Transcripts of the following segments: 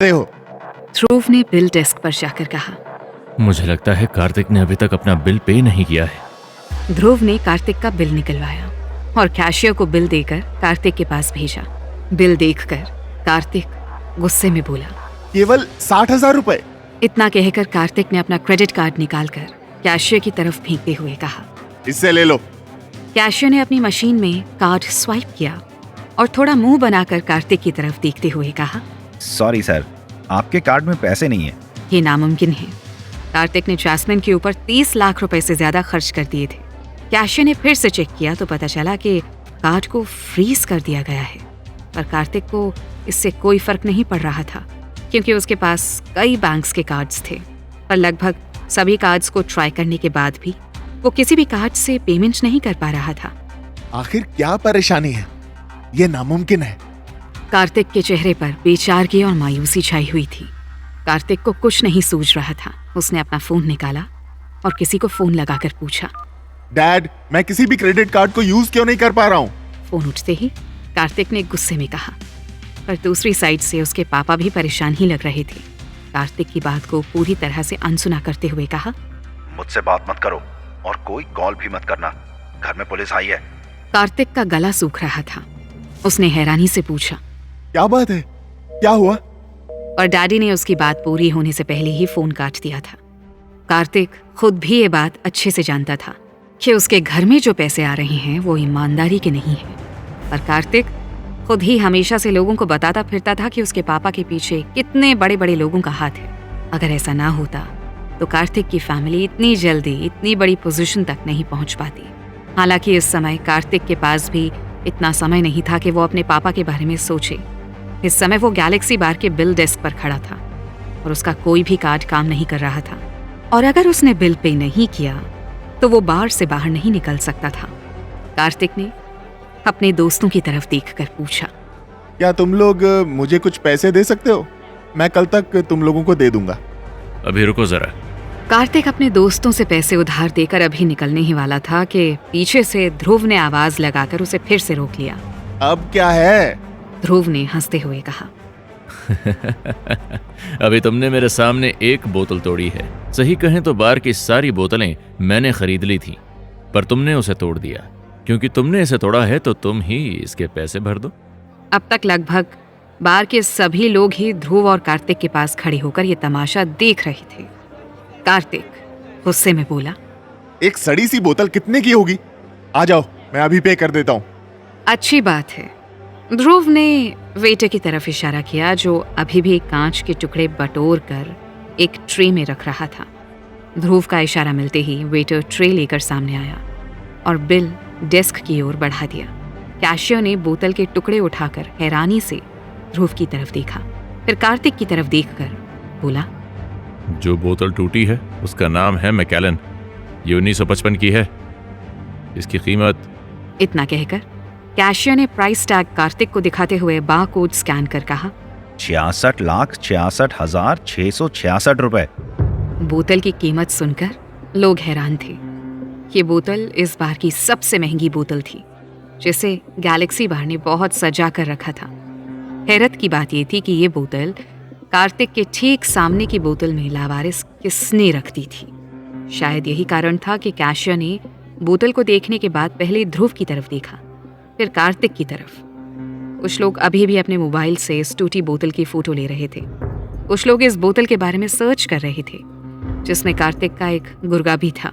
हो। ध्रुव ने bill desk पर जाकर कहा। मुझे लगता है कार्तिक ने अभी तक अपना बिल पे नहीं किया है। ध्रुव ने कार्तिक का बिल निकलवाया और कैशियर को बिल देकर कार्तिक के पास भेजा। बिल देखकर कार्तिक गुस्से में बोला, केवल 60,000 रुपए। इतना कहकर कार्तिक ने अपना क्रेडिट कार्ड निकालकर कैशियर की तरफ फेंकते हुए कहा, इससे ले लो। कैशियर ने अपनी मशीन में कार्ड स्वाइप किया और थोड़ा मुंह बनाकर कार्तिक की तरफ देखते हुए कहा, सॉरी सर, आपके कार्ड में पैसे नहीं है। ये नामुमकिन है। कार्तिक ने जैस्मिन के ऊपर 30 लाख रुपए से ज्यादा खर्च कर दिए थे। कैशियर ने फिर से चेक किया तो पता चला कि कार्ड को फ्रीज कर दिया गया है, पर कार्तिक को इससे कोई फर्क नहीं पड़ रहा था क्योंकि उसके पास कई बैंक्स के कार्ड्स थे, पर लगभग सभी कार्ड्स को ट्राई करने के बाद भी वो किसी भी कार्ड से पेमेंट नहीं कर पा रहा था। आखिर क्या परेशानी है? ये नामुमकिन है। कार्तिक के चेहरे पर बेचारगी और मायूसी छाई हुई थी। कार्तिक को कुछ नहीं सूझ रहा था। उसने अपना फोन निकाला और किसी को फोन लगाकर पूछा, डैड, मैं किसी भी क्रेडिट कार्ड को यूज क्यों नहीं कर पा रहा हूँ? फोन उठते ही कार्तिक ने गुस्से में कहा, पर दूसरी साइड से उसके पापा भी परेशान ही लग रहे थे। कार्तिक की बात को पूरी तरह से अनसुना करते हुए कहा, मुझसे बात मत करो और कोई कॉल भी मत करना, घर में पुलिस आई है। कार्तिक का गला सूख रहा था। उसने हैरानी से पूछा, क्या बात है? क्या हुआ? और डैडी ने उसकी बात पूरी होने से पहले ही फोन काट दिया था। कार्तिक खुद भी ये बात अच्छे से जानता था कि उसके घर में जो पैसे आ रहे हैं वो ईमानदारी के नहीं हैं, पर कार्तिक खुद ही हमेशा से लोगों को बताता फिरता था कि उसके पापा के पीछे कितने बड़े बड़े लोगों का हाथ है। अगर ऐसा ना होता तो कार्तिक की फैमिली इतनी जल्दी इतनी बड़ी पोजीशन तक नहीं पहुंच पाती। हालांकि इस समय कार्तिक के पास भी इतना समय नहीं था कि वो अपने पापा के बारे में सोचे। इस समय वो गैलेक्सी बार के बिल डेस्क पर खड़ा था और उसका कोई भी कार्ड काम नहीं कर रहा था, और अगर उसने बिल पे नहीं किया तो वो बार से बाहर नहीं निकल सकता था। कार्तिक ने अपने दोस्तों की तरफ देखकर पूछा, क्या तुम लोग मुझे कुछ पैसे दे सकते हो? मैं कल तक तुम लोगों को दे दूंगा। अभी रुको जरा। कार्तिक अपने दोस्तों से पैसे उधार देकर अभी निकलने ही वाला था कि पीछे से ध्रुव ने आवाज लगाकर उसे फिर से रोक लिया। अब क्या है? ध्रुव ने हंसते हुए कहा, अभी तुमने मेरे सामने एक बोतल तोड़ी है। सही कहें तो बार की सारी बोतलें मैंने खरीद ली थी, पर तुमने उसे तोड़ दिया। क्योंकि तुमने इसे तोड़ा है तो तुम ही इसके पैसे भर दो। अब तक लगभग बार के सभी लोग ही ध्रुव और कार्तिक के पास खड़े होकर ये तमाशा देख रहे थे। कार्तिक गुस्से में बोला, एक सड़ी सी बोतल कितने की होगी? आ जाओ, मैं अभी पे कर देता हूँ। अच्छी बात है। ध्रुव ने वेटर की तरफ इशारा किया जो अभी भी कांच के टुकड़े बटोर कर एक ट्रे में रख रहा था। ध्रुव का इशारा मिलते ही वेटर ट्रे लेकर सामने आया और बिल डेस्क की ओर बढ़ा दिया। कैशियर ने बोतल के टुकड़े उठाकर हैरानी से ध्रुव की तरफ देखा, फिर कार्तिक की तरफ देखकर बोला, जो बोतल टूटी है उसका नाम है मैकेलन। ये 1955 की है। इसकी कीमत। इतना कहकर कैशियर ने प्राइस टैग कार्तिक को दिखाते हुए बारकोड स्कैन कर कहा, 66,66,666 रुपए। बोतल की कीमत सुनकर लोग हैरान थे। ये बोतल इस बार की सबसे महंगी बोतल थी जिसे गैलेक्सी बार ने बहुत सजा कर रखा था। हैरत की बात यह थी कि ये बोतल कार्तिक के ठीक सामने की बोतल में लावारिस किसने रख दी थी। शायद यही कारण था कि कैशियर ने बोतल को देखने के बाद पहले ध्रुव की तरफ देखा, फिर कार्तिक की तरफ। कुछ लोग अभी भी अपने मोबाइल से इस टूटी बोतल की फोटो ले रहे थे। कुछ लोग इस बोतल के बारे में सर्च कर रहे थे जिसमें कार्तिक का एक गुर्गा भी था।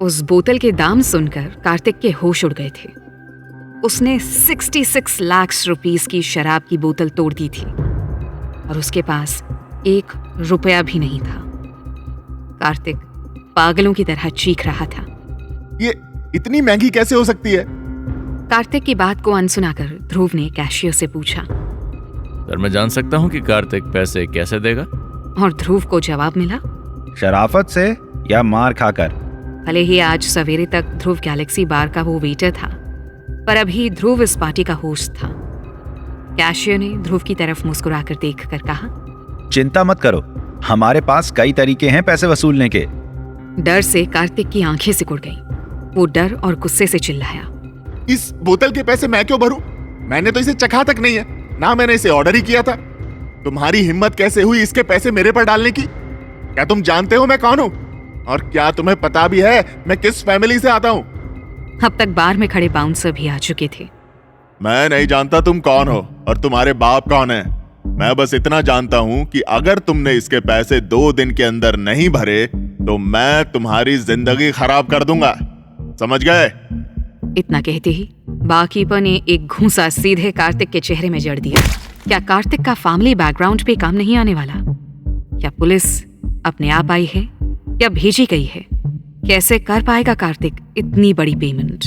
उस बोतल के दाम सुनकर कार्तिक के होश उड़ गए थे। उसने 66 लाख रुपीस की शराब की बोतल तोड़ दी थी और उसके पास 1 रुपया भी नहीं था। कार्तिक पागलों की तरह चीख रहा था। ये इतनी महंगी कैसे हो सकती है? कार्तिक की बात को अनसुना कर ध्रुव ने कैशियर से पूछा, सर मैं जान सकता हूँ कि कार्तिक पैसे कैसे देगा? और ध्रुव को जवाब मिला, शराफत से या मार खाकर। भले ही आज सवेरे तक ध्रुव गैलेक्सी बार का वो वेटर था, पर अभी ध्रुव इस पार्टी का होस्ट था। कैशियर ने ध्रुव की तरफ मुस्कुराकर देखकर कहा, चिंता मत करो, हमारे पास कई तरीके हैं पैसे वसूलने के। डर से कार्तिक की आंखें सिकुड़ गईं। वो डर और गुस्से से चिल्लाया, इस बोतल के पैसे मैं क्यों भरूं? मैंने तो इसे चखा तक नहीं है, ना मैंने इसे ऑर्डर ही किया था। तुम्हारी हिम्मत कैसे हुई इसके पैसे मेरे पर डालने की? क्या तुम जानते हो मैं कौन हूं? और क्या तुम्हें पता भी है मैं किस फैमिली से आता हूं? अब तक बार में खड़े बाउंसर भी आ चुके थे। मैं नहीं जानता तुम कौन हो और तुम्हारे बाप कौन है। मैं बस इतना जानता हूं कि अगर तुमने इसके पैसे 2 दिन के अंदर नहीं भरे तो मैं तुम्हारी जिंदगी खराब कर दूंगा, समझ गए? इतना कहते ही बारकीपर ने एक घूंसा सीधे कार्तिक के चेहरे में जड़ दिया। क्या कार्तिक का फैमिली बैकग्राउंड पे काम नहीं आने वाला? क्या पुलिस अपने आप आई है या भेजी गई है? कैसे कर पाएगा कार्तिक इतनी बड़ी पेमेंट?